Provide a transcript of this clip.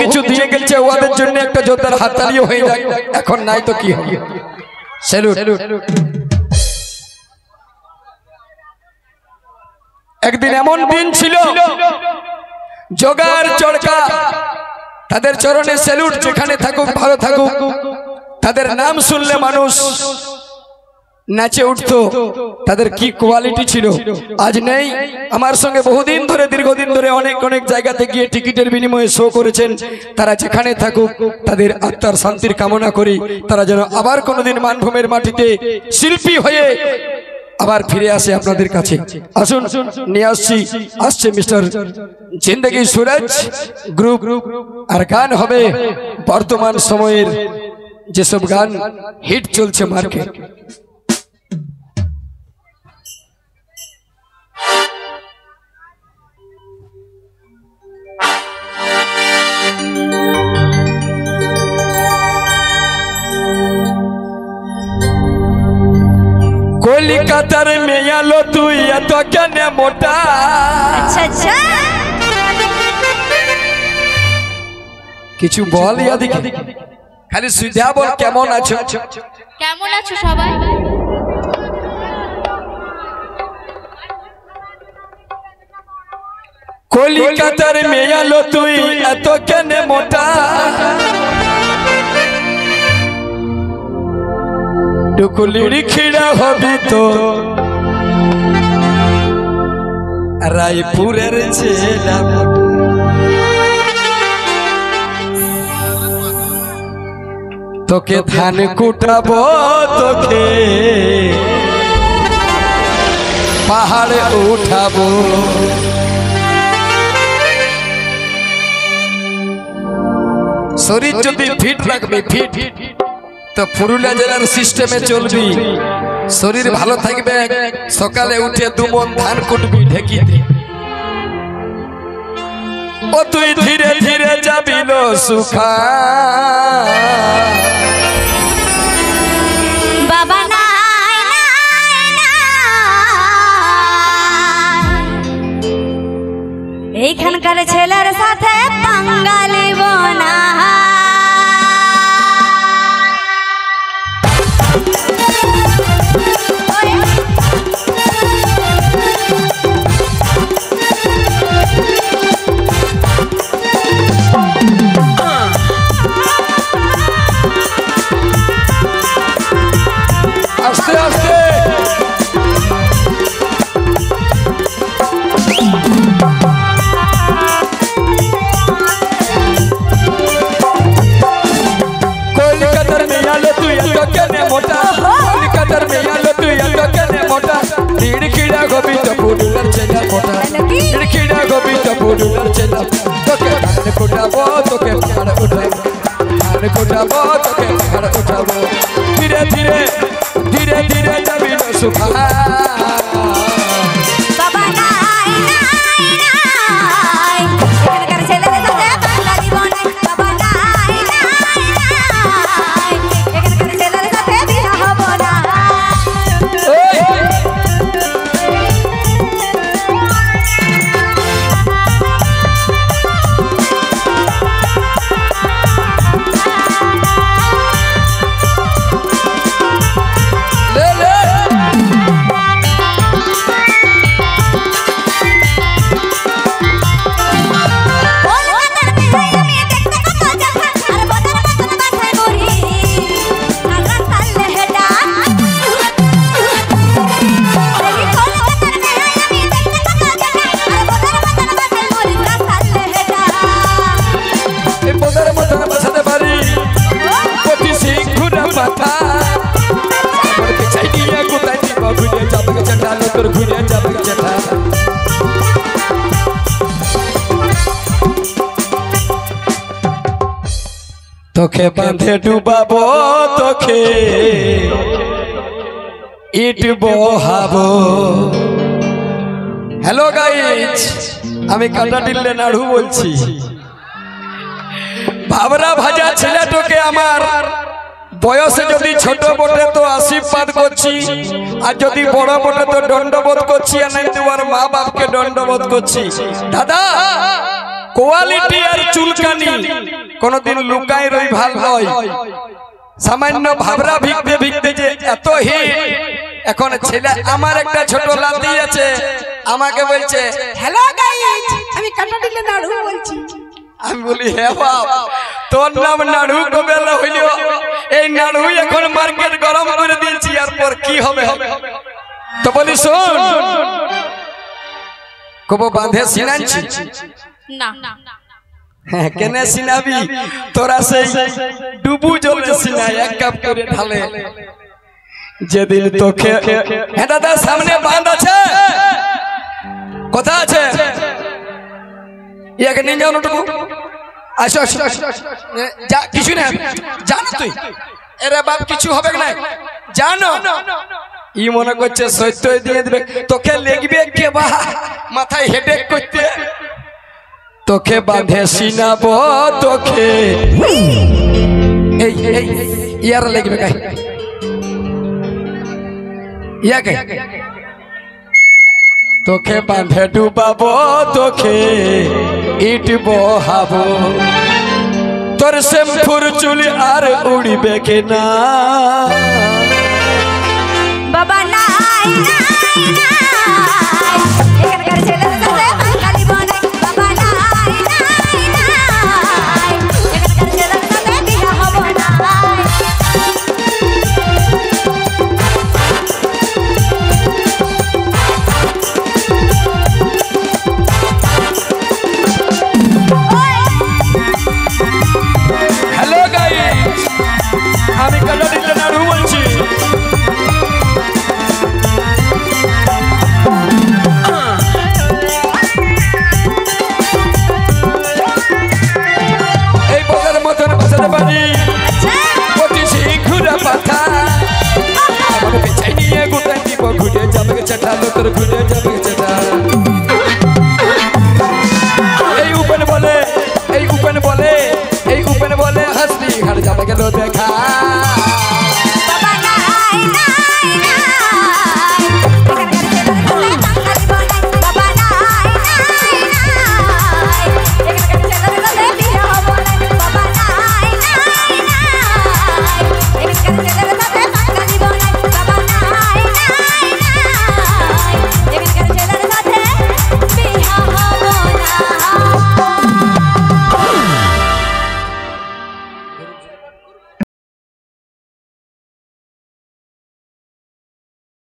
কিছু দিয়ে গেছে, ওদের জন্য একটা জোরদার হাততালিও হয়ে যায়। এখন নাই তো কি হবে। স্যালুট। একদিন এমন দিন ছিল, জোগাড় চড়কা তাদের চরণে স্যালুট। যেখানে থাকুক ভালো থাকুক, তাদের নাম শুনলে মানুষ নাচে উঠতো। তাদের কি কোয়ালিটি ছিল আজ নেই। আমার সঙ্গে বহুদিন ধরে, দীর্ঘদিন ধরে অনেক অনেক জায়গাতে গিয়ে টিকিটের বিনিময়ে শো করেছেন। তারা যেখানে থাকুক তাদের আত্মার শান্তির কামনা করি। তারা যেন আবার কোনোদিন মানভূমের মাটিতে শিল্পী হয়ে আবার ফিরে আসে আপনাদের কাছে। আসুন নিয়ে আসছে মিস্টার জিন্দেগি সুরজ গ্রুপ। আর গান হবে বর্তমান সময়ের যেসব গান হিট চলছে মার্কেট। কলিকাতার মেয়া লো তুই এত কেন মোটা? আচ্ছা আচ্ছা, কিছু বল ইয়া দেখি, খালি সুধা বল। কেমন আছো? কেমন আছো সবাই? কলিকাতার মেয়া লো তুই এত কেন মোটা? টুকুলির খিড়া হবি তো রায়পুরের ছেলা। তোকে ধান কুটাবো, তোকে পাহাড়ে উঠাবো। শরীর যদি ফিট রাখবি, ফিট তো পুরুলিয়া জেলার সিস্টেমে চলবি। শরীর ভালো থাকবে, সকালে উঠে 2 মণ ধান কুটবি ঢেকিতে। ও তুই ধীরে ধীরে যাবি লো সুখা। বাবা নাই নাই নাই, এইখানকার ছেলের সাথে বাঙালি বোনা। আস্তে আস্তে কলকাতার মেয়া লো তুই এত কেন মোটা? কলকাতার মেয়া লো তুই এত কেন মোটা? খিড়া গোবি তো পুরুলার ছেলা মোটা। খিড়া গোবি তো পুরুলার ছেলা। তোকে ধান কুটাবো, তোকে পাহাড় উঠাবো। ধান কুটাবো, তোকে পাহাড় উঠাবো। ধীরে ধীরে ধীরে ধীরে যাবি লো সুখা। বাবা নাই নাই নাই, এখানকার ছেলের সাথে বাঙালি বোনা। বাবা নাই নাই নাই, এখানকার ছেলের সাথে বিয়া হব না। তোকে বাঁধে ডুবাবো, তোকে ইট বহাবো। হ্যালো গাইজ, আমি কাটাটিল্লে নাড়ু বলছি। ভাবরা ভাজা ছেলেটাকে আমার বয়সে যদি ছোট বটে তো আশীর্বাদ করছি, আর যদি বড় বটে তো দণ্ডবোধ করছি। আর নাই তোমার মা বাপকে দণ্ডবোধ করছি। দাদা কোয়ালিটি আর চুলকানি কোনদিন লুকাই রই ভাল হয়। সামান্য ভাবরা ভিগতে ভিগতে যে এত হিট। এখন ছেলে আমার একটা ছোট লাতি আছে, আমাকে বলছে হ্যালো গাইস, আমি কাটাটিলে নাড়ু বলছি। আমি বলি হ্যাঁ বাপ, তোর নাম নাড়ু কবে হইল? এই নাড়ু এখন মার্কেট গরম করে দিয়েছি, আর পর কি হবে? তো বলি শোন, কব বাঁধে সিনাইছি না হ্যাঁ, কেনে সিনাবি? তোরা সেই ডুবু জলে সিনাই, এক কাপ করে ঢালে। যেদিন তোকে হ্যাঁ দাদা সামনে বাঁধ আছে, কথা আছে, ইয়াকে নিয়ে যাও নটুকু, আসো আসো যা, কিছু না জানো তুই, এরে বাপ কিছু হবে না জানো। ই মনে করছে সত্য দিয়ে দিবে, তোকে লেগবে কে বা মাথায় হেডেক করতে, তোকে বাঁধে সিনাবো তোকে। এই এই ইয়ার লেগবে গাই, ইয়া গাই, তোকে বাঁধে ডুবাবো তোকে ইট বহাবো, তোর শ্যাম্পুর চুল আর উড়িবে কিনা। বাবা নাই নাই নাই, এখানকার ছেলেদের সাথে বাঙালি বনে। বাবা নাই নাই নাই, এখানকার ছেলেদের সাথে বিয়া হবো না। হ্যালো গাইস, আমি কাটাটিলে নাড়ু বলছি। এই বলার মতন বসাতে পারি পঁচিশে ঘুরা পাথা, আমার পেছাই নিয়ে গোটাই দিব, ঘুরে যাবে চেটা তোর, ঘুরে যাবে চেটা। এই উপেন বলে, এই উপেন বলে, এই উপেন বলে হাসলি ঘাট যাবে গেল দেখ